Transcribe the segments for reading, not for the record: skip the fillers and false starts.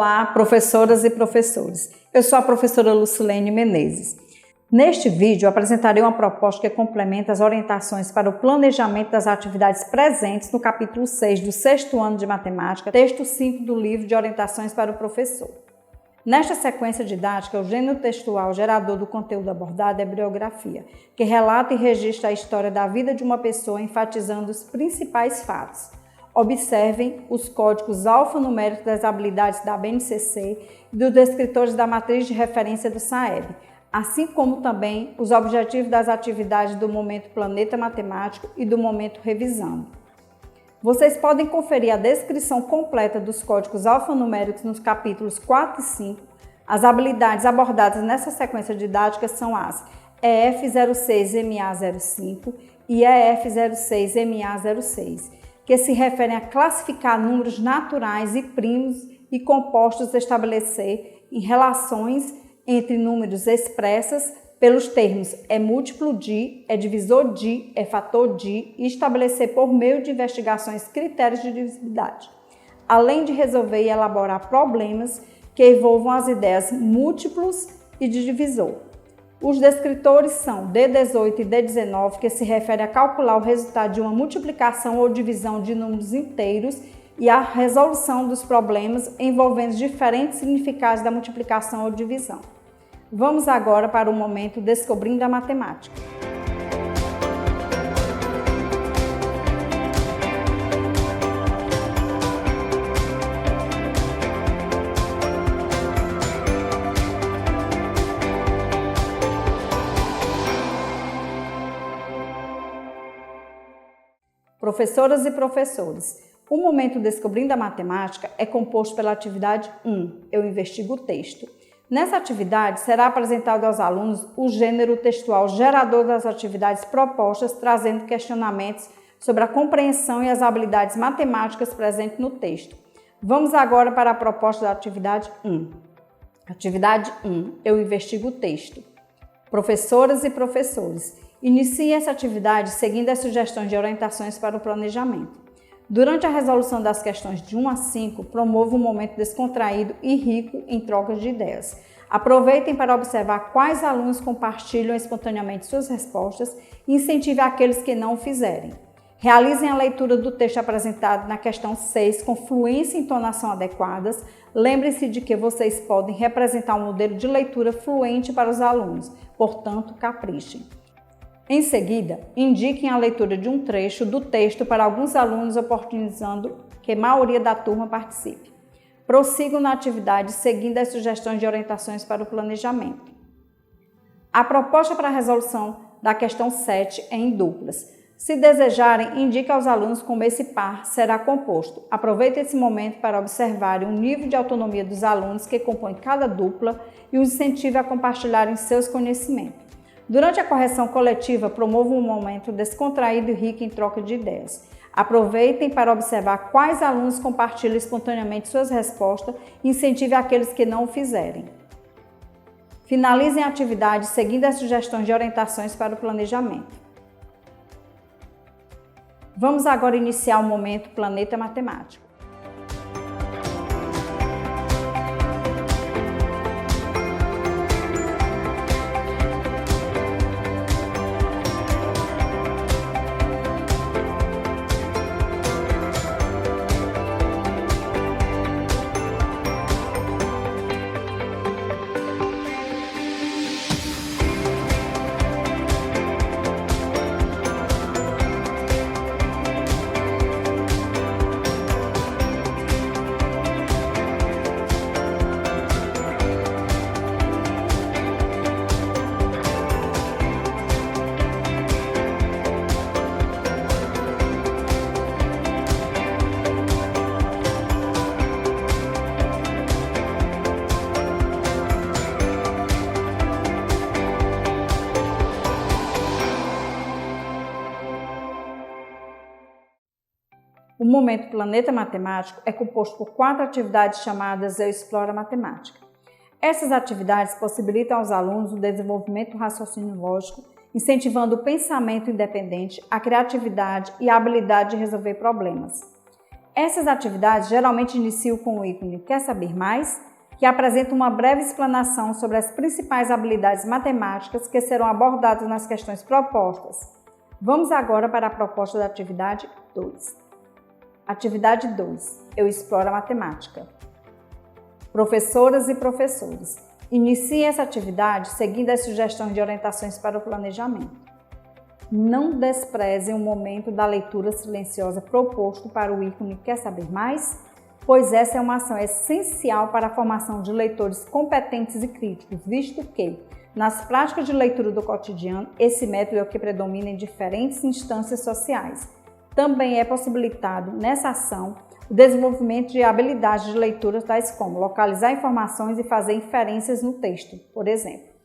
Olá, professoras e professores. Eu sou a professora Lucilene Menezes. Neste vídeo, apresentarei uma proposta que complementa as orientações para o planejamento das atividades presentes no capítulo 6 do 6º ano de Matemática, texto 5 do livro de orientações para o professor. Nesta sequência didática, o gênero textual gerador do conteúdo abordado é a biografia, que relata e registra a história da vida de uma pessoa, enfatizando os principais fatos. Observem os códigos alfanuméricos das habilidades da BNCC e dos descritores da matriz de referência do SAEB, assim como também os objetivos das atividades do momento Planeta Matemático e do momento Revisando. Vocês podem conferir a descrição completa dos códigos alfanuméricos nos capítulos 4 e 5. As habilidades abordadas nessa sequência didática são as EF06MA05 e EF06MA06, que se referem a classificar números naturais e primos e compostos, estabelecer em relações entre números expressas pelos termos é múltiplo de, é divisor de, é fator de e estabelecer por meio de investigações critérios de divisibilidade, além de resolver e elaborar problemas que envolvam as ideias múltiplos e de divisor. Os descritores são D18 e D19, que se refere a calcular o resultado de uma multiplicação ou divisão de números inteiros e a resolução dos problemas envolvendo diferentes significados da multiplicação ou divisão. Vamos agora para o momento Descobrindo a Matemática. Professoras e professores, o momento Descobrindo a Matemática é composto pela atividade 1, eu investigo o texto. Nessa atividade, será apresentado aos alunos o gênero textual gerador das atividades propostas, trazendo questionamentos sobre a compreensão e as habilidades matemáticas presentes no texto. Vamos agora para a proposta da atividade 1. Atividade 1, eu investigo o texto. Professoras e professores, inicie essa atividade seguindo as sugestões de orientações para o planejamento. Durante a resolução das questões de 1 a 5, promova um momento descontraído e rico em trocas de ideias. Aproveitem para observar quais alunos compartilham espontaneamente suas respostas e incentive aqueles que não o fizerem. Realizem a leitura do texto apresentado na questão 6 com fluência e entonação adequadas. Lembrem-se de que vocês podem representar um modelo de leitura fluente para os alunos, portanto, caprichem. Em seguida, indiquem a leitura de um trecho do texto para alguns alunos, oportunizando que a maioria da turma participe. Prossigam na atividade seguindo as sugestões de orientações para o planejamento. A proposta para a resolução da questão 7 é em duplas. Se desejarem, indique aos alunos como esse par será composto. Aproveitem esse momento para observarem o nível de autonomia dos alunos que compõem cada dupla e os incentive a compartilharem seus conhecimentos. Durante a correção coletiva, promovam um momento descontraído e rico em troca de ideias. Aproveitem para observar quais alunos compartilham espontaneamente suas respostas e incentive aqueles que não o fizerem. Finalizem a atividade seguindo as sugestões de orientações para o planejamento. Vamos agora iniciar o momento Planeta Matemático. O momento Planeta Matemático é composto por 4 atividades chamadas Eu Exploro a Matemática. Essas atividades possibilitam aos alunos o desenvolvimento do raciocínio lógico, incentivando o pensamento independente, a criatividade e a habilidade de resolver problemas. Essas atividades geralmente iniciam com o ícone Quer saber mais?, que apresenta uma breve explanação sobre as principais habilidades matemáticas que serão abordadas nas questões propostas. Vamos agora para a proposta da atividade 2. Atividade 2. Eu exploro a matemática. Professoras e professores, iniciem essa atividade seguindo as sugestões de orientações para o planejamento. Não desprezem o momento da leitura silenciosa proposto para o ícone Quer saber mais?, pois essa é uma ação essencial para a formação de leitores competentes e críticos, visto que, nas práticas de leitura do cotidiano, esse método é o que predomina em diferentes instâncias sociais. Também é possibilitado, nessa ação, o desenvolvimento de habilidades de leitura tais como localizar informações e fazer inferências no texto, por exemplo.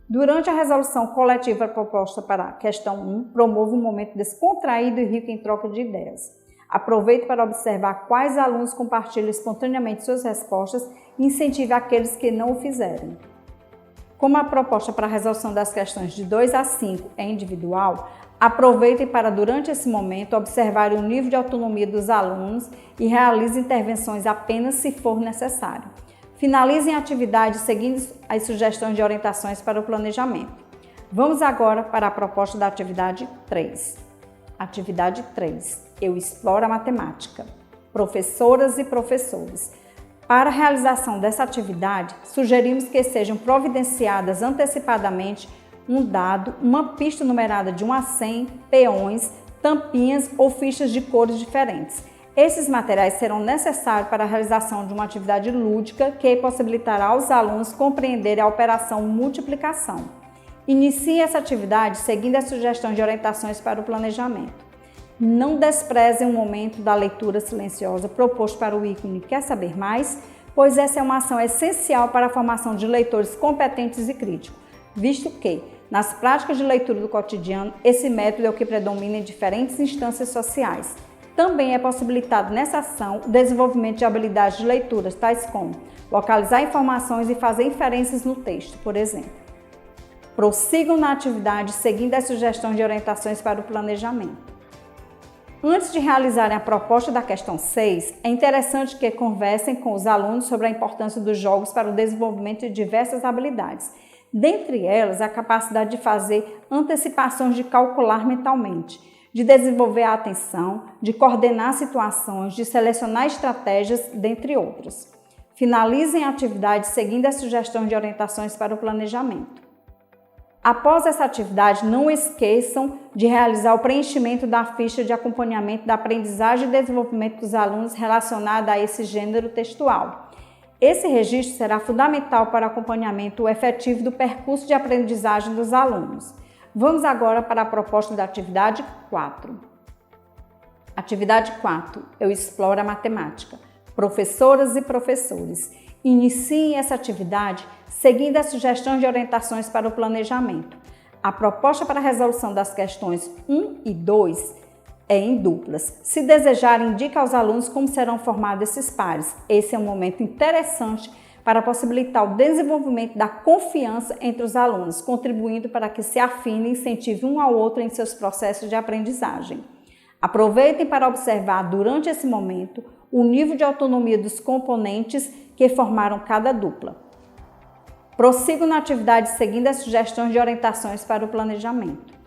Durante a resolução coletiva proposta para a questão 1, promova um momento descontraído e rico em troca de ideias. Aproveite para observar quais alunos compartilham espontaneamente suas respostas e incentive aqueles que não o fizerem. Como a proposta para a resolução das questões de 2 a 5 é individual, aproveitem para, durante esse momento, observar o nível de autonomia dos alunos e realize intervenções apenas se for necessário. Finalizem a atividade seguindo as sugestões de orientações para o planejamento. Vamos agora para a proposta da atividade 3. Atividade 3. Eu exploro a matemática. Professoras e professores, para a realização dessa atividade, sugerimos que sejam providenciadas antecipadamente um dado, uma pista numerada de 1 a 100, peões, tampinhas ou fichas de cores diferentes. Esses materiais serão necessários para a realização de uma atividade lúdica que possibilitará aos alunos compreenderem a operação multiplicação. Inicie essa atividade seguindo as sugestões de orientações para o planejamento. Não desprezem o momento da leitura silenciosa proposto para o ícone Quer saber mais?, pois essa é uma ação essencial para a formação de leitores competentes e críticos, visto que, nas práticas de leitura do cotidiano, esse método é o que predomina em diferentes instâncias sociais. Também é possibilitado nessa ação o desenvolvimento de habilidades de leitura, tais como localizar informações e fazer inferências no texto, por exemplo. Prossigam na atividade seguindo as sugestões de orientações para o planejamento. Antes de realizarem a proposta da questão 6, é interessante que conversem com os alunos sobre a importância dos jogos para o desenvolvimento de diversas habilidades. Dentre elas, a capacidade de fazer antecipações, de calcular mentalmente, de desenvolver a atenção, de coordenar situações, de selecionar estratégias, dentre outras. Finalizem a atividade seguindo as sugestões de orientações para o planejamento. Após essa atividade, não esqueçam de realizar o preenchimento da ficha de acompanhamento da aprendizagem e desenvolvimento dos alunos relacionada a esse gênero textual. Esse registro será fundamental para o acompanhamento efetivo do percurso de aprendizagem dos alunos. Vamos agora para a proposta da atividade 4. Atividade 4. Eu exploro a matemática. Professoras e professores, iniciem essa atividade seguindo as sugestões de orientações para o planejamento. A proposta para a resolução das questões 1 e 2 é em duplas. Se desejarem, indique aos alunos como serão formados esses pares. Esse é um momento interessante para possibilitar o desenvolvimento da confiança entre os alunos, contribuindo para que se afinem e incentivem um ao outro em seus processos de aprendizagem. Aproveitem para observar durante esse momento o nível de autonomia dos componentes que formaram cada dupla. Prossigam na atividade seguindo as sugestões de orientações para o planejamento.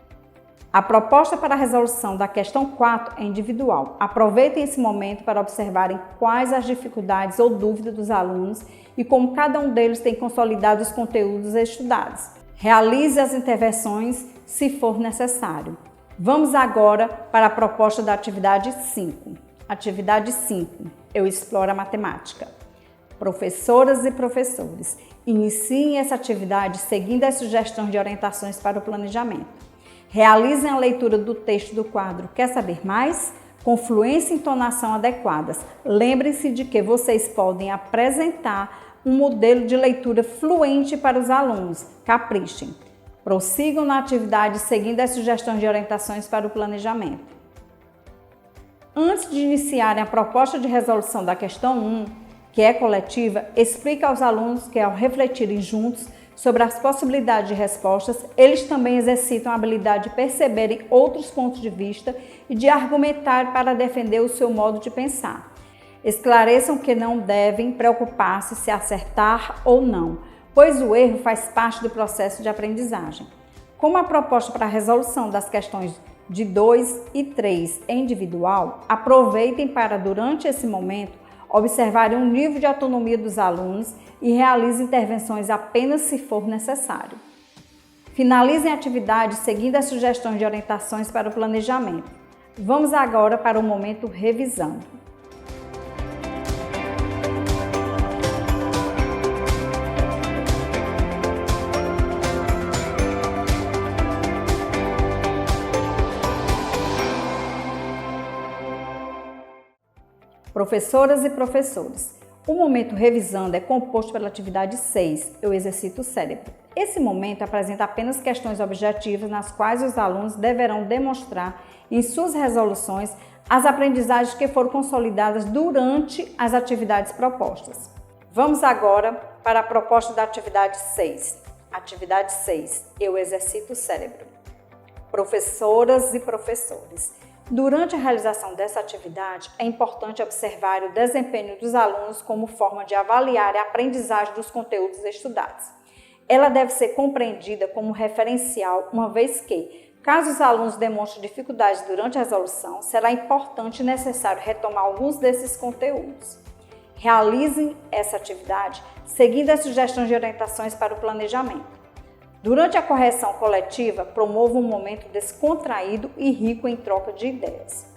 A proposta para a resolução da questão 4 é individual. Aproveitem esse momento para observarem quais as dificuldades ou dúvidas dos alunos e como cada um deles tem consolidado os conteúdos estudados. Realize as intervenções se for necessário. Vamos agora para a proposta da atividade 5. Atividade 5. Eu exploro a matemática. Professoras e professores, iniciem essa atividade seguindo as sugestões de orientações para o planejamento. Realizem a leitura do texto do quadro Quer saber mais? Com fluência e entonação adequadas. Lembrem-se de que vocês podem apresentar um modelo de leitura fluente para os alunos. Caprichem. Prossigam na atividade seguindo as sugestões de orientações para o planejamento. Antes de iniciarem a proposta de resolução da questão 1, que é coletiva, explique aos alunos que, ao refletirem juntos, sobre as possibilidades de respostas, eles também exercitam a habilidade de perceberem outros pontos de vista e de argumentar para defender o seu modo de pensar. Esclareçam que não devem preocupar-se se acertar ou não, pois o erro faz parte do processo de aprendizagem. Como a proposta para a resolução das questões de 2 e 3 é individual, aproveitem para, durante esse momento, observarem o nível de autonomia dos alunos e realizem intervenções apenas se for necessário. Finalizem a atividade seguindo as sugestões de orientações para o planejamento. Vamos agora para o momento revisando. Professoras e professores, o momento revisando é composto pela atividade 6, eu exercito o cérebro. Esse momento apresenta apenas questões objetivas nas quais os alunos deverão demonstrar em suas resoluções as aprendizagens que foram consolidadas durante as atividades propostas. Vamos agora para a proposta da atividade 6. Atividade 6, eu exercito o cérebro. Professoras e professores, durante a realização dessa atividade, é importante observar o desempenho dos alunos como forma de avaliar a aprendizagem dos conteúdos estudados. Ela deve ser compreendida como referencial, uma vez que, caso os alunos demonstrem dificuldades durante a resolução, será importante e necessário retomar alguns desses conteúdos. Realizem essa atividade seguindo as sugestões de orientações para o planejamento. Durante a correção coletiva, promova um momento descontraído e rico em troca de ideias.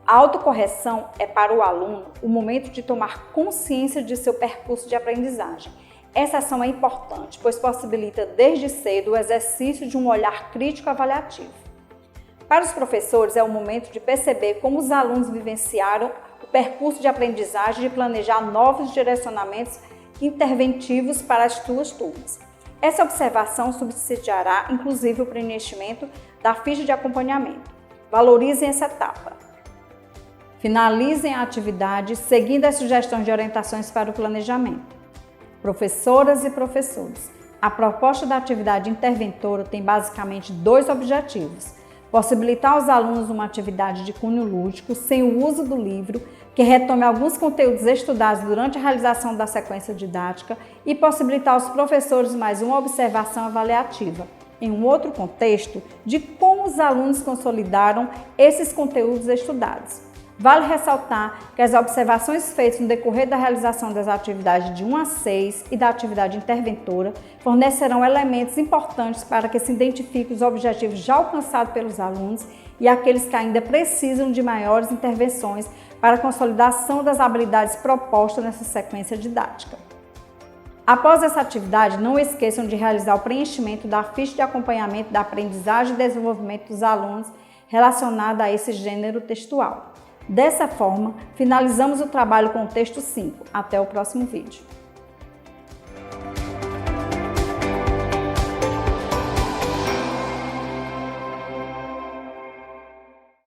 A autocorreção é para o aluno o momento de tomar consciência de seu percurso de aprendizagem. Essa ação é importante, pois possibilita desde cedo o exercício de um olhar crítico avaliativo. Para os professores, é o momento de perceber como os alunos vivenciaram o percurso de aprendizagem e de planejar novos direcionamentos interventivos para as suas turmas. Essa observação subsidiará, inclusive, o preenchimento da ficha de acompanhamento. Valorizem essa etapa. Finalizem a atividade seguindo as sugestões de orientações para o planejamento. Professoras e professores, a proposta da atividade interventora tem basicamente 2 objetivos: possibilitar aos alunos uma atividade de cunho lúdico, sem o uso do livro, que retome alguns conteúdos estudados durante a realização da sequência didática, e possibilitar aos professores mais uma observação avaliativa, em um outro contexto, de como os alunos consolidaram esses conteúdos estudados. Vale ressaltar que as observações feitas no decorrer da realização das atividades de 1 a 6 e da atividade interventora fornecerão elementos importantes para que se identifiquem os objetivos já alcançados pelos alunos e aqueles que ainda precisam de maiores intervenções para a consolidação das habilidades propostas nessa sequência didática. Após essa atividade, não esqueçam de realizar o preenchimento da ficha de acompanhamento da aprendizagem e desenvolvimento dos alunos relacionada a esse gênero textual. Dessa forma, finalizamos o trabalho com o texto 5. Até o próximo vídeo.